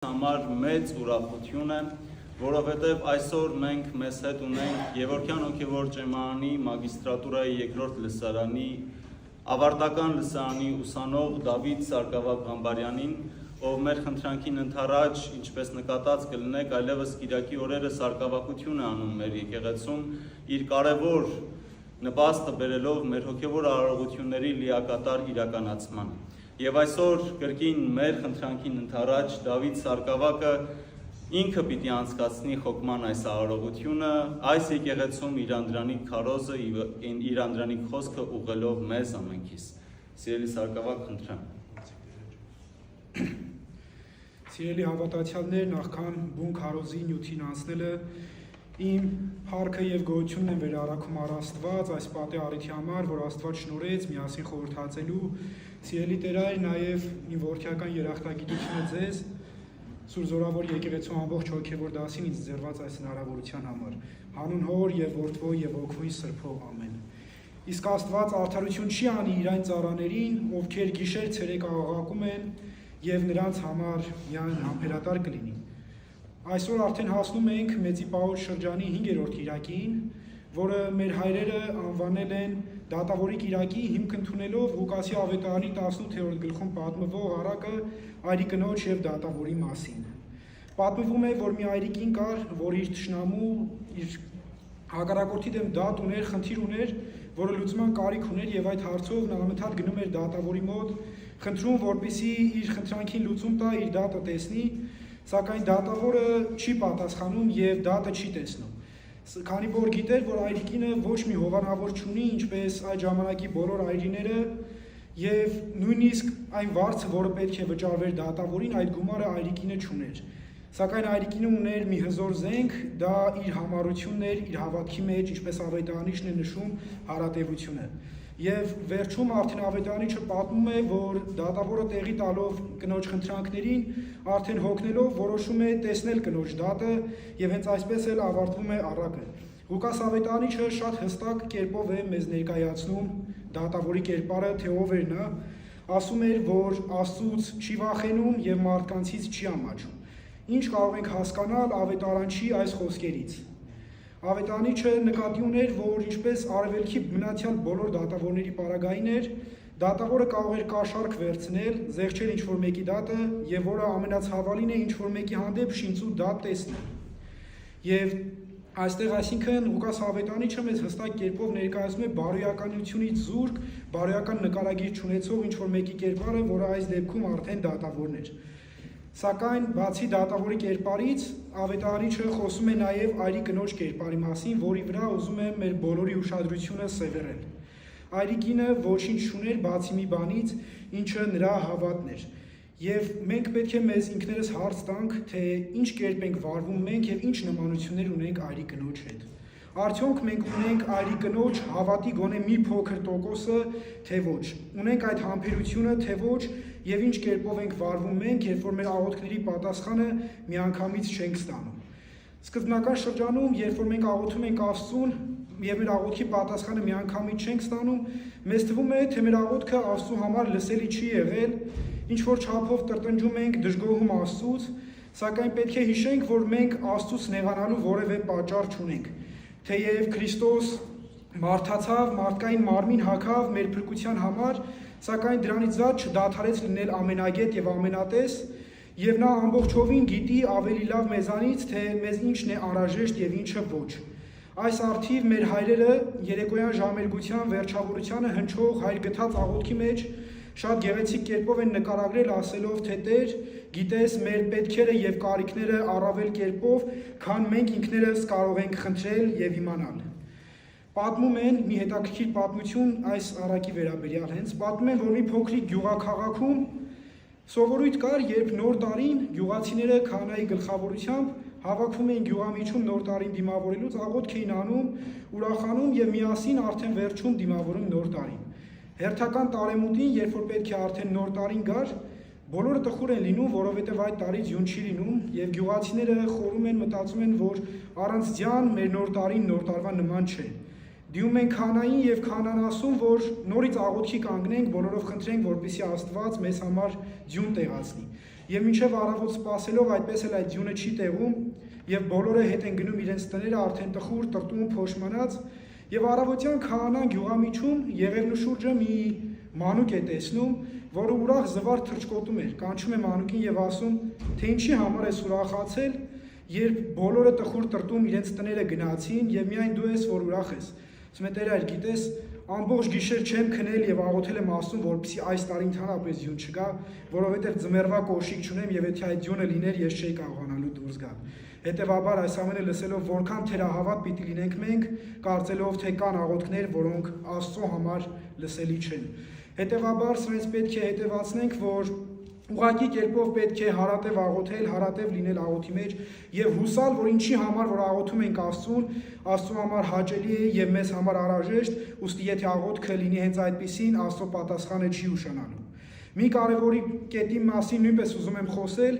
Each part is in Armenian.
Համար մեծ ուրախություն է, որովհետև այսօր մենք մեզ հետ ունենք Գևորգյան հոգևոր ճեմարանի մագիստրատուրայի երկրորդ լսարանի ավարտական լսարանի ուսանող Դավիթ Սարգսակ Ղամբարյանին, ով մեր խնդրանքին ընդառաջ, ինչպես նկատած կլինեք, այլևս Կիրակի օրերը սարգսակություն է անում մեր եկեղեցում, իր կարևոր նպաստը բերելով մեր հոգևոր արարողությունների լիակատար իրականացման։ Եվ այսօր կրկին մեր խնդրանքին ընդառաջ Դավիթ Սարգսակը ինքը պիտի անցկացնի խոկման այս արարողությունը, այս եկեղեցում իր անդրանիկ քարոզը, իր անդրանիկ խոսքը ուղղելով մեզ ամենքիս։ Սիրելի Սարգսակ, խնդրեմ։ Սիրելի հավատացյալներ, նախքան բուն քարոզի նյութին անցնելը իմ փառքը եւ գոհությունն եմ վերարաքում առ Աստված այս պատե առիթի համար, որ Աստված շնորհեց միասին խորհրդածելու։ Սիրելի Տեր, նաեւ իմ ողջական երախտագիտությունը ձեզ Սուրբ Զորավոր եկեղեցու ամբողջ հոգևոր դասին ինձ ձեռված այս հնարավորության համար։ Հանուն Հոր եւ Որդվո եւ Հոգու Սրբո ամեն։ Իսկ Աստված արդարություն չի անի իր այն ծառաներին, ովքեր գիշեր ցերեկ աղաղակում են եւ նրանց համար միայն համբերատար կլինի։ Այսօր արդեն հասնում ենք Մեծի Պահոց շրջանի 5-րդ Կիրակին, որը մեր հայրերը անվանել են Դատավորի Կիրակի, հիմք ընդունելով Ղուկասի ավետարանի 18-րդ գլխում պատմվող առակը այրի կնոջ եւ դատավորի մասին։ Պատմվում է, որ մի այրիկին կար, որ իր թշնամու, իր հակառակորդի դեմ դատ ուներ, խնդիր ուներ, որը լուծման կարիք ուներ եւ այդ հարցով նա անընդհատ գնում էր դատավորի մոտ, խնդրում, որպեսզի իր խնդրանքին լուծում տա, իր դատը տեսնի, սակայն դատավորը չի պատասխանում եւ դատը չի տեսնում։ Քանի որ գիտեր, որ այրիկինը ոչ մի հովանավոր չունի, ինչպես այդ ժամանակի բոլոր այրիները, եւ նույնիսկ այն վարձը, որը պետք է վճարվեր դատավորին, այդ գումարը այրիկինը չուներ։ Սակայն այրիկինը ուներ մի հզոր զենք, դա իր համառությունն էր, իր հավատքի մեջ, ինչպես ավետարանիչն է նշում, հարատևությունը։ Եվ վերջում արդեն ավետարանիչը պատմում է, որ դատավորը տեղի տալով կնոջ խնդրանքներին, արդեն հոգնելով որոշում է տեսնել կնոջ դատը եւ հենց այսպես էլ ավարտվում է առակը։ Ղուկաս ավետարանիչը շատ հստակ կերպով է մեզ ներկայացնում դատավորի կերպարը, թե ով էր նա, ասում էր, որ Աստծուց չի վախենում եւ մարդկանցից չի ամաչում։ Ինչ կարող ենք հասկանալ ավետարանչի այս խոսքերից։ Ավետարանիչը նկատի ուներ, որ ինչպես արևելքի մնացյալ բոլոր դատավորների պարագային էր, դատավորը կարող էր կաշառք վերցնել, զեղչել ինչ-որ մեկի դատը եւ որը ամենացավալին է ինչ-որ մեկի հանդեպ շինծու դատ տեսնել։ Եվ այստեղ այսինքն Ղուկաս ավետարանիչը մեզ հստակ կերպով ներկայացնում է բարոյականությունից զուրկ, բարոյական նկարագիր չունեցող ինչ-որ մեկի կերպարը, որը այս դեպքում արդեն դատավորն էր։ Սակայն բացի դատավորի կերպարից, ավետարանիչը խոսում է նաև այրի կնոջ կերպարի մասին, որի վրա ուզում է մեր բոլորի ուշադրությունը սևեռել։ Այրի կինը ոչինչ չուներ բացի մի բանից, ինչը նրա հավատն էր։ Եվ մենք պետք է մեզ ինքներս հարց տանք, թե ինչ կերպ ենք վարվում մենք եւ ինչ նմանություններ ունենք այրի կնոջ հետ։ Արդյոք մենք ունենք այրի կնոջ հավատի գոնե մի փոքր տոկոսը, թե ոչ։ Ունենք այդ համբերությունը, թե ոչ, եւ ինչ կերպով ենք վարվում մենք, երբ որ մեր աղոթքների պատասխանը միանգամից չենք ստանում։ Սկզբնական շրջանում, երբ որ մենք աղոթում ենք Աստծուն եւ մեր աղոթքի պատասխանը միանգամից չենք ստանում, մեզ թվում է, թե մեր աղոթքը Աստծու համար լսելի չի եղել, ինչ որ չափով տրտնջում ենք, դժգոհում Աստծուց, սակայն պետք է հիշենք, որ մենք Աստծուց նեղանալու որևէ պատճառ չունենք։ Թեև Քրիստոս մարդացավ, մարդկային մարմին հագավ մեր փրկության համար, սակայն դրանից զատ չդադարեց լինել ամենագետ եւ ամենատես, եւ նա ամբողջովին գիտի ավելի լավ մեզանից, թե մեզ ինչն է անհրաժեշտ եւ ինչը ոչ։ Այս արդիվ մեր հայրերը երեկոյան ժամերգության վերջավորությանը հնչող հայր գթած աղոթքի մեջ շատ գեղեցիկ կերպով են նկարագրել, ասելով, թե Տեր, գիտես մեր պետքերը եւ կարիքները առավել կերպով, քան մենք ինքներս կարող ենք խնդրել եւ իմանալ։ Պատմում են մի հետաքրքիր պատմություն այս առակի վերաբերյալ հենց, պատմում են, որ մի փոքրիկ գյուղաքաղաքում սովորույթ կար, երբ նոր տարին գյուղացիները քահանայի գլխավորությամբ հավաքվում էին գյուղամիջում նոր տարին դիմավորելուց, աղոթք էին անում, ուրախանում եւ միասին արդեն վերջում դիմավորում նոր տարին։ Հերթական տարեմուտին, երբ որ պետք է արդեն նոր տարին գար, բոլորը տխուր են լինում, որովհետև այդ տարից յուն չի լինում, եւ գյուղացիները խորում են, մտածում են, որ առանց ձյան մեր նոր տարին նոր տարվա նման չէ։ Դիում ենք քահանային եւ քահանան ասում, որ նորից աղոթքի կանգնենք, բոլորով խնդրենք, որպեսզի Աստված մեզ համար ձյուն տեղացնի։ Եվ մինչև առավոտ սպասելով այդպես էլ այդ ձյունը չի տեղում, եւ բոլորը հետ են գնում իրենց տները արդեն տխուր, տրտում, փոշմանած, եւ առավոտյան քահանան գյուղամիջում Եղևնու շուրջը մի մանուկ է տեսնում, որը ուրախ զվարթ թռչկոտում էր, կանչում է մանուկին եւ ասում, թե ինչի համար ես ուրախացել, երբ բոլորը տխուր տրտում իրենց տները գնացին եւ միայն դու ես որ ուրախ ես։ Ասում է Տեր, գիտես, ամբողջ գիշեր չեմ քնել եւ աղոթել եմ Աստծուն, որպեսզի այս տարի ընդհանրապես ձյուն չգա, որովհետեւ ձմեռվա կոշիկ չունեմ եւ եթե այդ ձյունը լիներ, ես չէի կարողանալու դուրս գալ։ Հետևաբար այս ամենը լսելով որքան թերահավատ պիտի լինենք մենք, կարծելով թե կան աղոթքներ, որոնք Աստծո համար լսելի չեն։ Հետևաբար սրանց պետք է հետևացնենք, որ ուղղակի կերպով պետք է հարատև աղոթել, հարատև լինել աղոթի մեջ եւ հուսալ, որ ինչի համար որ աղոթում ենք Աստծուն, Աստծո համար հաճելի է եւ մեզ համար անհրաժեշտ, ուստի եթե աղոթքը լինի հենց այդպիսին, Աստծո պատասխանը չի ուշանալու։ Մի կարևորի կետի մասին նույնպես ուզում եմ խոսել,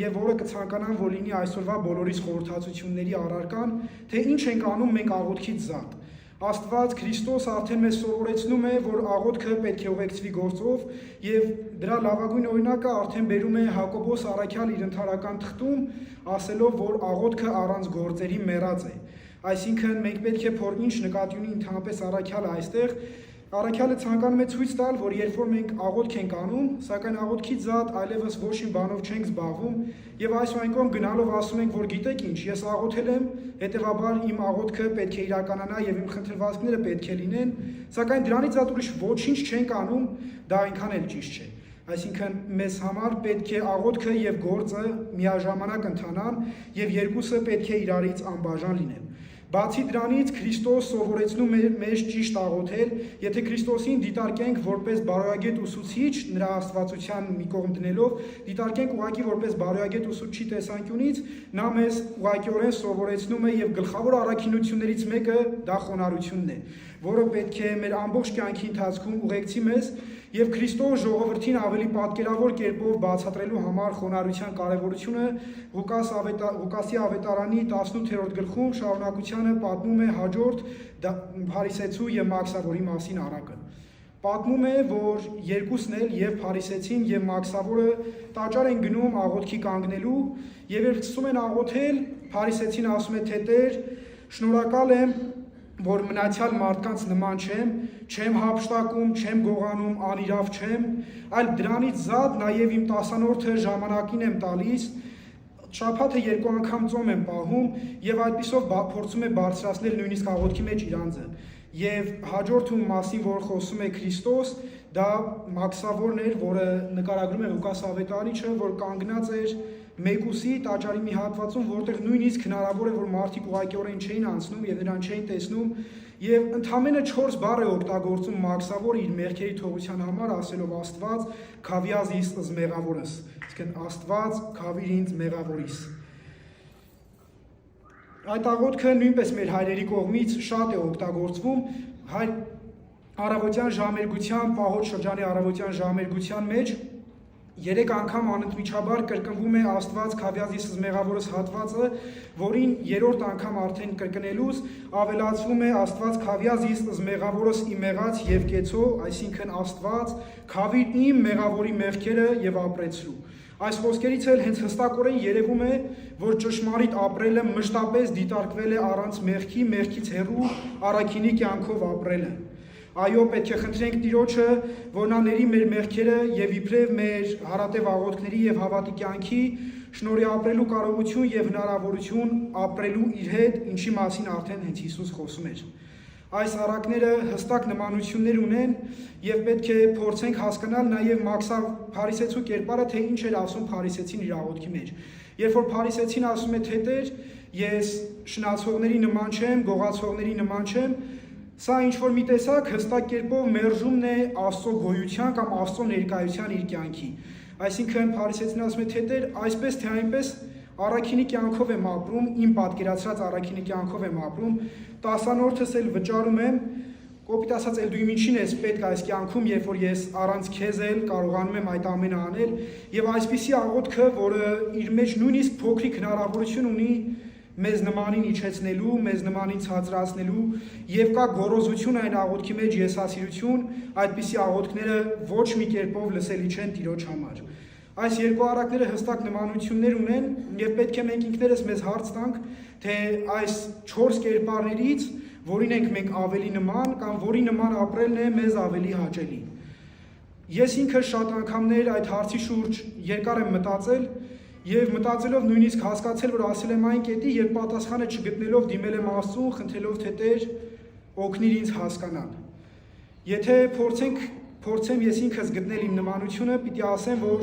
եւ որը կցանկանամ, որ լինի այսօրվա բոլորիս խորհրդածությունների առարկան, թե ինչ ենք անում մենք աղոթքից զատ։ Աստված Քրիստոս արդեն մեզ սովորեցնում է, որ աղոթքը պետք է ուղեկցվի գործով եւ դրա լավագույն օրինակը արդեն բերում է Հակոբոս առաքյալ իր ընթարական թղթում, ասելով, որ աղոթքը առանց գործերի մեռած է։ Այսինքն մենք պետք է ինչ նկատի ունի ընդհանրապես առաքյալը այստեղ, առաքյալը ցանկանում է ցույց տալ, որ երբ որ մենք աղոթք ենք անում, սակայն աղոթքից զատ այլևս ոչինչ բանով չենք զբաղվում եւ այս վայնքում գնալով ասում ենք, որ գիտեք ինչ, ես աղոթել եմ, հետեւաբար իմ աղոթքը պետք է իրականանա եւ իմ խնդրվածքները պետք է լինեն, սակայն դրանից զատ ուրիշ ոչինչ չենք անում, դա այնքան էլ ճիշտ չէ։ Այսինքն մեզ համար պետք է աղոթքը եւ գործը միաժամանակ ընթանան եւ երկուսը պետք է իրարից անբաժան լինեն։ Բացի դրանից Քրիստոս սովորեցնում է մեզ ճիշտ աղոթել, եթե Քրիստոսին դիտարկենք որպես բարոյագետ ուսուցիչ, նրա աստվածության մի կողմ դնելով, դիտարկենք ուղղակի որպես բարոյագետ ուսուցչի տեսանկյունից, նա մեզ ուղղակիորեն սովորեցնում է եւ գլխավոր առաքինություններից մեկը դա խոնարհությունն է, որը պետք է մեր ամբողջ կյանքի ընթացքում ուղեկցի մեզ եւ Քրիստոս ժողովրդին ավելի պատկերավոր կերպով բացատրելու համար խոնարհության կարեւորությունը Ղուկասի ավետարանի 18-րդ գլխում շարունակությանը պատմում է հաջորդ փարիսեցու եւ մաքսավորի մասին առակը։ Պատմում է, որ երկուսն էլ եւ փարիսեցին եւ մաքսավորը տաճար են գնում աղոթքի կանգնելու եւ երբ սկսում են աղոթել, փարիսեցին ասում է թե Տեր, շնորհակալ եմ, որ մնացյալ մարդկանց նման չեմ հափշտակում, չեմ գողանում, անիրավ չեմ, այլ դրանից զատ նաև իմ 10-րդը ժամանակին եմ տալիս, շաբաթը 2 անգամ ծոմ եմ պահում եւ այդպիսով փորձում է բարձրացնել նույնիսկ աղոթքի մեջ իր անձը։ Եվ հաջորդում մասին, որ խոսում է Քրիստոս, դա մաքսավորն էր, որը նկարագրում է Ղուկաս ավետարիչը, որ կանգնած էր Մեկուսի տաճարի մի հատվածում, որտեղ նույնիսկ հնարավոր է, որ մարդիկ ուղղակիորեն չէին անցնում եւ նրան չէին տեսնում, եւ ընդամենը 4 բառ է օգտագործում մաքսավորը իր մեղքերի թողության համար, ասելով Աստված, քավիազ իս մեղավորս, այսինքն Աստված, քավիր ինձ մեղավորիս։ Այդ աղոթքը նույնպես մեր հայրերի կողմից շատ է օգտագործվում առավոտյան ժամերգության, պահոց շրջանի առավոտյան ժամերգության մեջ 3 անգամ անընդմիջաբար կրկնվում է Աստված քավիազիս մեղավորս հատվածը, որին 3-րդ անգամ արդեն կրկնելուց ավելացվում է Աստված քավիազիս մեղավորս իմ մեղած եւ կեցո, այսինքն Աստված քավիր իմ մեղավորի մեղքերը եւ ապրեցրու։ Այս խոսքերից էլ հենց հստակորեն երևում է, որ ճշմարիտ ապրելը մշտապես դիտարկվել է առանց մեղքի, մեղքից հեռու առաքինի կյանքով ապրելը։ Այո, պետք է խնդրենք Տիրոջը, որ նա ների մեր մեղքերը եւ իբրև մեր հարատև աղոթքների եւ հավատի կյանքի շնորհի ապրելու կարողություն եւ հնարավորություն ապրելու իր հետ, ինչի մասին արդեն հենց Հիսուս խոսում էր։ Այս առակները հստակ նմանություններ ունեն եւ պետք է փորձենք հասկանալ նաեւ փարիսեցու կերպարը, թե ինչ էր ասում փարիսեցին իր աղոթքի մեջ։ Երբ որ փարիսեցին ասում է թե Տեր, ես շնացողների նման չեմ, գողացողների նման չեմ, սա ինչ որ մի տեսակ հստակ կերպով մերժումն է Աստծո գոյության կամ Աստծո ներկայության իր կյանքի։ Այսինքն փարիսեցին ասում է թե Տեր, այսպես թե այնպես առաքինի կյանքով եմ ապրում, իմ պատկերացրած առաքինի կյանքով եմ ապրում, 10-րդս էլ վճարում եմ, կոպիտ ասած էլ դու իմ ինչին ես պետք այս կյանքում, երբ որ ես առանց քեզ էլ կարողանում եմ այդ ամենը անել, եւ այսպիսի աղոթքը, որը իր մեջ նույնիսկ փոքրիկ հնարավորություն ունի մեզ նմանին իջեցնելու, մեզ նմանին ցածրացնելու եւ կա գոռոզություն այն աղոթքի մեջ եսասիրություն, այդպիսի աղոթքները ոչ մի կերպով լսելի չեն Տիրոջ համար։ Այս երկու առակները հստակ նմանություններ ունեն եւ պետք է մենք ինքներս մեզ հարց տանք, թե այս 4 կերպարներից որին ենք մենք ավելի նման կամ որի նման ապրելն է մեզ ավելի հաճելի։ Ես ինքս շատ անգամներ այդ հարցի շուրջ երկար եմ մտածել եւ մտածելով նույնիսկ հասկացել, որ ասել եմ այն կետի, երբ պատասխանը չգտնելով դիմել եմ Աստծուն, խնդրելով թե Տեր օգնիր ինձ հասկանալ։ Եթե փորձեմ ես ինքս գտնել իմ նմանությունը, պիտի ասեմ, որ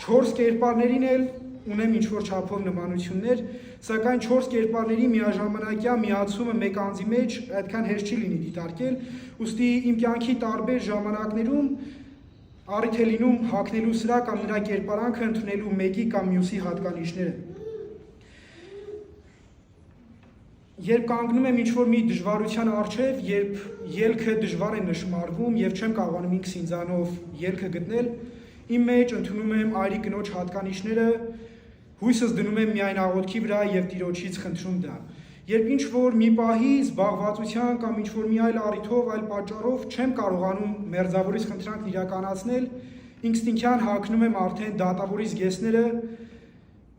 4 կերպարներին էլ ունեմ ինչ-որ չափով նմանություններ, սակայն 4 կերպարների միաժամանակյա միացումը մեկ անձի մեջ այդքան հեշտ չի լինի դիտարկել, ուստի իմ կյանքի տարբեր ժամանակներում առիթ է լինում հագնելու սրա կամ նրա կերպարանքը ընդունելու մեկի կամ մյուսի հատկանիշները։ Երբ կանգնում եմ ինչ-որ մի դժվարության առջև, երբ ելքը դժվար է նշմարվում եւ չեմ կարողանում ինքս ինձանով ելքը գտնել, իմ մեջ ընդունում եմ այրի կնոջ հատկանիշները, հույսս դնում եմ միայն աղոթքի վրա եւ Տիրոջից խնդրում դա։ Երբ ինչ-որ մի պահի զբաղվածության կամ ինչ-որ մի այլ առիթով, այլ պատճառով չեմ կարողանում մերձավորից խնդրանքն իրականացնել, ինստինկտյան հագնում եմ արդեն դատավորի զգեստները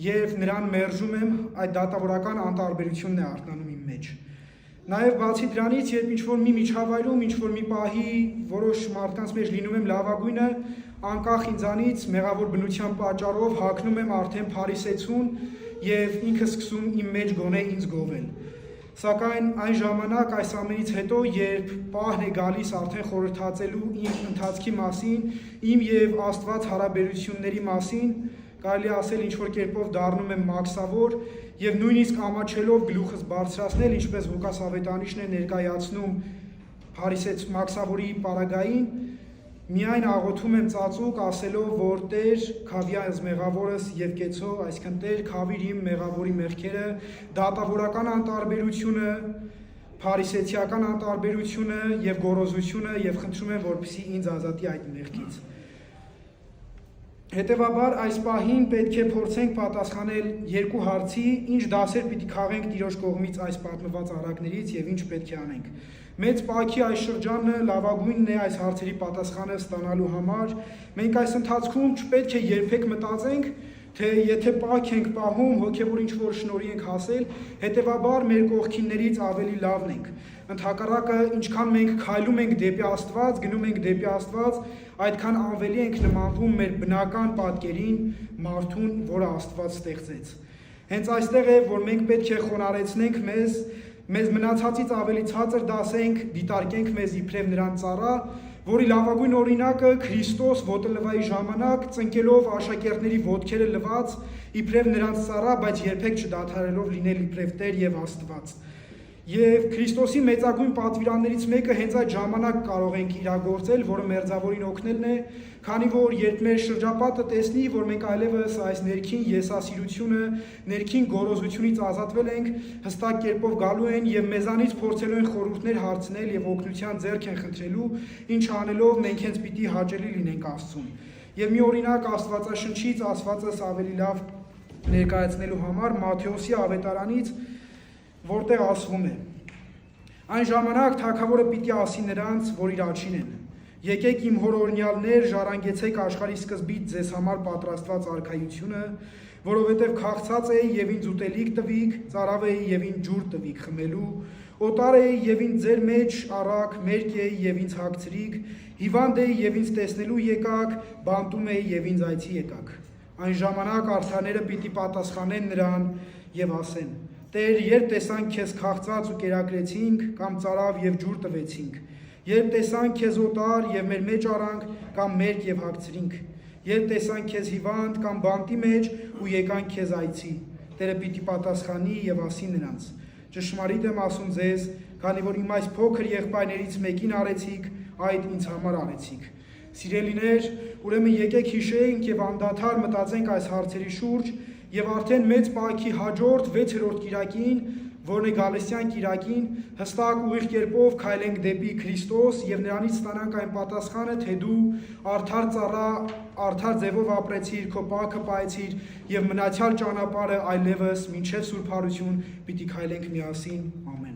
եւ նրան մերժում եմ, այդ դատավորական անտարբերությունն է արթնանում իմ մեջ։ Նաեւ բացի դրանից, երբ ինչ-որ մի միջավայրում, ինչ-որ մի պահի որոշ մարդկանց մեջ լինում եմ լավագույնը, անկախ ինձանից մեղավոր բնության պատճառով հագնում եմ արդեն փարիսեցուն եւ ինքս սկսում իմ մեջ գոնե ինձ գովել։ Սակայն այն ժամանակ այս ամենից հետո, երբ պահն է գալիս արդեն խորհրդածելու իմ ընթացքի մասին, իմ եւ Աստված հարաբերությունների մասին, կարելի ասել ինչ-որ կերպով դառնում եմ մաքսավոր եւ նույնիսկ ամաչելով գլուխս բարձրացնել, ինչպես Ղուկաս ավետանիշն է ներկայացնում Փարիսեց մաքսավորի պարագային, միայն աղոթում եմ ծածուկ ասելով, որ Տեր քավի այս մեղավորս եւ կեցո, այսինքն Տեր քավիր իմ մեղավորի մեղքերը, դատավորական անտարբերությունը, փարիսեցիական անտարբերությունը եւ գոռոզությունը եւ խնդրում եմ, որպեսզի ինձ ազատի այդ մեղքից։ Հետևաբար այս պահին պետք է փորձենք պատասխանել երկու հարցի, ինչ դասեր պիտի քաղենք Տիրոջ կողմից այս պատմված առակներից եւ ինչ պետք է անենք։ Մեծ պահքի այս շրջանը լավագույնն է այս հարցերի պատասխանը ստանալու համար։ Մենք այս ընթացքում չպետք է երբեք մտածենք, թե եթե պահք ենք պահում, հոգեոր ինչ-որ շնորհի ենք հասել, հետևաբար մեր կողքիններից ավելի լավն ենք։ Ընդհակառակը, ինչքան մենք քայլում ենք դեպի Աստված, գնում ենք դեպի Աստված, այդքան ավելի ենք նմանվում մեր բնական պատկերին, մարդուն, որը Աստված ստեղծեց։ Հենց այստեղ է, որ մենք պետք է խոնարհեցնենք մեզ մնացածից ավելի ցածր դասենք, դիտարկենք մեզ իբրև նրան ծառա, որի լավագույն օրինակը Քրիստոս ոտլվայի ժամանակ ծնկելով աշակերտների ոտքերը լված, իբրև նրանց ծառա, բայց երբեք չդադարելով լինել իբրև Տեր եւ Աստված։ Եվ Քրիստոսի մեծագույն պատվիրաններից մեկը հենց այդ ժամանակ կարող ենք իրագործել, որը մերձավորին օգնելն է, քանի որ երբ մեր շրջապատը տեսնի, որ մենք այլևս այս ներքին եսասիրությունը, ներքին գոռոզությունից ազատվել ենք, հստակ կերպով գալու են եւ մեզանից փորձելու են խորհուրդներ հարցնել եւ օգնության ձեռք են խնդրելու, ինչ անելով մենք հենց պիտի հաճելի լինենք Աստծուն։ Եվ մի օրինակ Աստվածաշնչից ասվածս ավելի լավ ներկայացնելու համար Մատթեոսի ավետարանից, որտեղ ասվում է. Այն ժամանակ թագավորը պիտի ասի նրանց, որ իր աջին են. եկեք իմ հոր օրհնյալներ, ժառանգեցեք աշխարհի սկզբից ձեզ համար պատրաստված արքայությունը, որովհետև քաղցած էի եւ ինձ ուտելիք տվիք, ծարավ էի եւ ինձ ջուր տվիք խմելու, օտար էի եւ ինձ ձեր մեջ առակ, մերկ էի եւ ինձ հագցրիք, հիվանդ էի եւ ինձ տեսնելու եկաք, բանտում էի եւ ինձ այցի եկաք։ Այն ժամանակ արդարները պիտի պատասխանեն նրան եւ ասեն. Տեր, երբ տեսանք քեզ քաղցած ու կերակրեցինք, կամ ծարավ եւ ջուր տվեցինք, երբ տեսանք քեզ օտար եւ մեր մեջ առանք, կամ մերկ եւ հագցրինք, երբ տեսանք քեզ հիվանդ կամ բանտի մեջ ու եկանք քեզ այցի, Տերը պիտի պատասխանի եւ ասի նրանց. ճշմարիտ եմ ասում ձեզ, քանի որ իմ այս փոքր եղբայրներից մեկին արեցիք, այդ ինձ համար արեցիք։ Սիրելիներ, ուրեմն եկեք հիշենք եւ անդադար մտածենք այս հարցերի շուրջ եւ արդեն մեծ պահքի հաջորդ 6-րդ կիրակին, որն է Գալստյան կիրակին, հստակ ուղիղ կերպով քայլենք դեպի Քրիստոս եւ նրանից ստանանք այն պատասխանը, թե դու արդար ծառա, արդար ձևով ապրեցիր, քո պահքը պահեցիր եւ մնացյալ ճանապարհը այլևս մինչեւ Սուրբ Հարություն պիտի քայլենք միասին։ Ամեն։